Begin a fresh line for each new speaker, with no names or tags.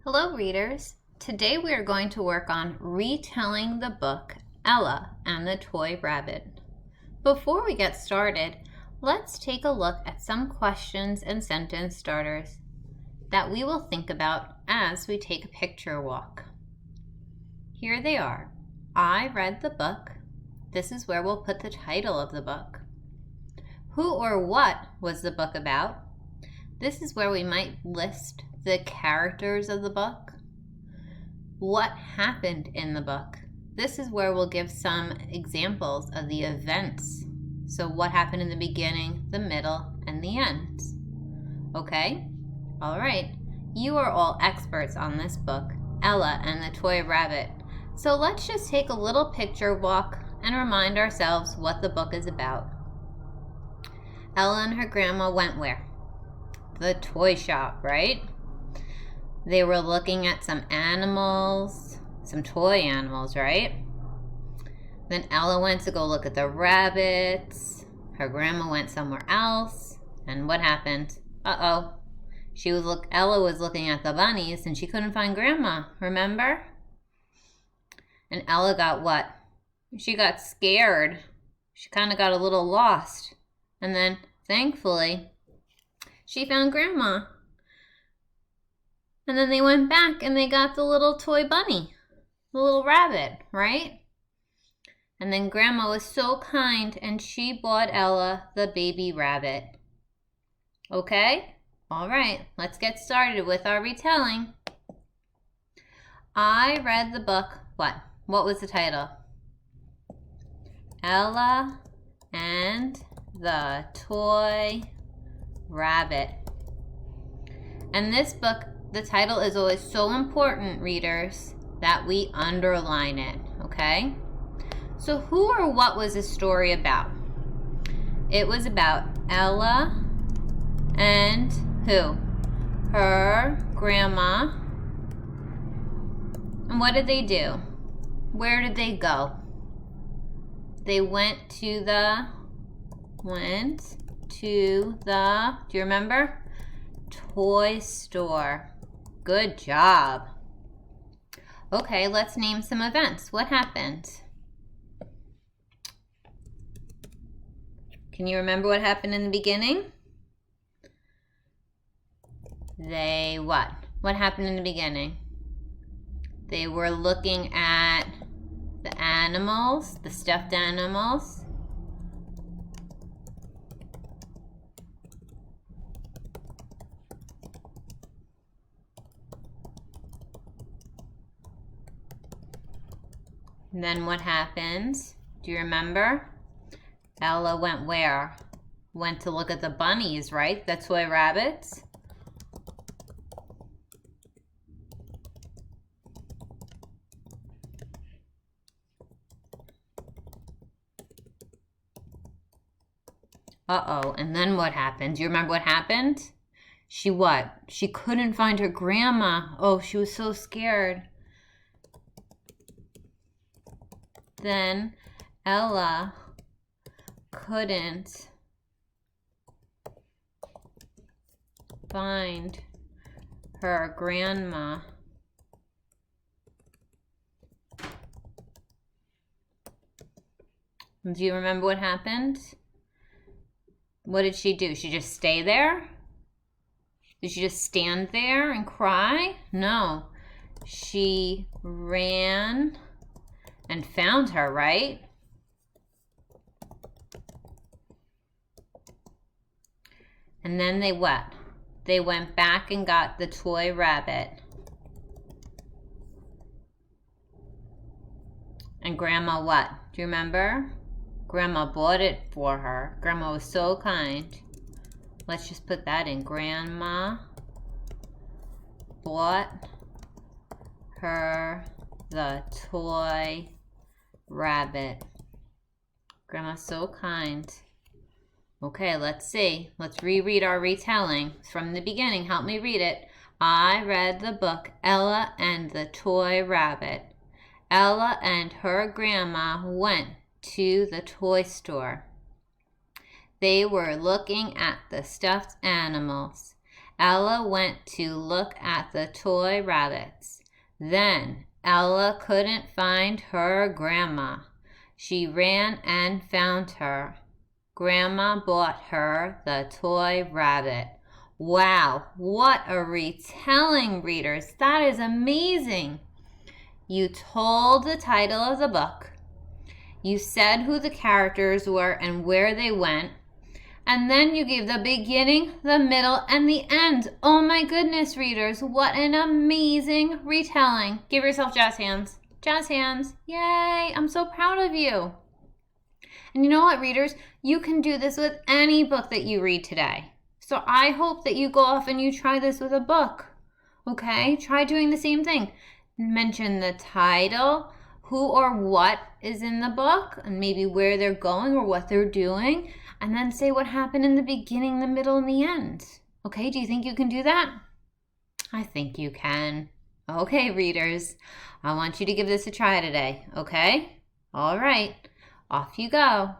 Hello readers! Today we are going to work on retelling the book Ella and the Toy Rabbit. Before we get started, let's take a look at some questions and sentence starters that we will think about as we take a picture walk. Here they are. I read the book. This is where we'll put the title of the book. Who or what was the book about? This is where we might list the characters of the book. What happened in the book? This is where we'll give some examples of the events. So what happened in the beginning, the middle, and the end? Okay? All right. You are all experts on this book, Ella and the Toy Rabbit. So let's just take a little picture walk and remind ourselves what the book is about. Ella and her grandma went where? The toy shop, right? They were looking at some animals, some toy animals, right? Then Ella went to go look at the rabbits. Her grandma went somewhere else. And what happened? Ella was looking at the bunnies and she couldn't find Grandma, remember? And Ella got what? She got scared. She kind of got a little lost. And then, thankfully, she found Grandma. And then they went back and they got the little toy bunny, the little rabbit, right? And then Grandma was so kind and she bought Ella the baby rabbit. Okay? All right, let's get started with our retelling. I read the book, what? What was the title? Ella and the Toy Rabbit. And this book, the title is always so important, readers, that we underline it, okay? So who or what was this story about? It was about Ella and who? Her grandma. And what did they do? Where did they go? They went to the, do you remember? Toy store. Good job. Okay, let's name some events. What happened? Can you remember what happened in the beginning? They what? What happened in the beginning? They were looking at the animals, the stuffed animals. And then what happened? Do you remember? Ella went where? Went to look at the bunnies, right? The toy rabbits. And then what happened? Do you remember what happened? She what? She couldn't find her grandma. Oh, she was so scared. Then Ella couldn't find her grandma. Do you remember what happened? What did she do? She just stay there? Did she just stand there and cry? No. She ran and found her, right? And then they what? They went back and got the toy rabbit. And Grandma what? Do you remember? Grandma bought it for her. Grandma was so kind. Let's just put that in. Grandma bought her the toy rabbit. Grandma's so kind. Okay, let's see. Let's reread our retelling from the beginning. Help me read it. I read the book Ella and the Toy Rabbit. Ella and her grandma went to the toy store. They were looking at the stuffed animals. Ella went to look at the toy rabbits. Then Ella couldn't find her grandma. She ran and found her. Grandma bought her the toy rabbit. Wow, what a retelling, readers. That is amazing. You told the title of the book. You said who the characters were and where they went. And then you gave the beginning, the middle, and the end. Oh my goodness, readers, what an amazing retelling. Give yourself jazz hands. Jazz hands. Yay, I'm so proud of you. And you know what, readers? You can do this with any book that you read today. So I hope that you go off and you try this with a book. Okay? Try doing the same thing. Mention the title, who or what is in the book, and maybe where they're going or what they're doing, and then say what happened in the beginning, the middle, and the end. Okay? Do you think you can do that? I think you can. Okay, readers. I want you to give this a try today. Okay? All right. Off you go.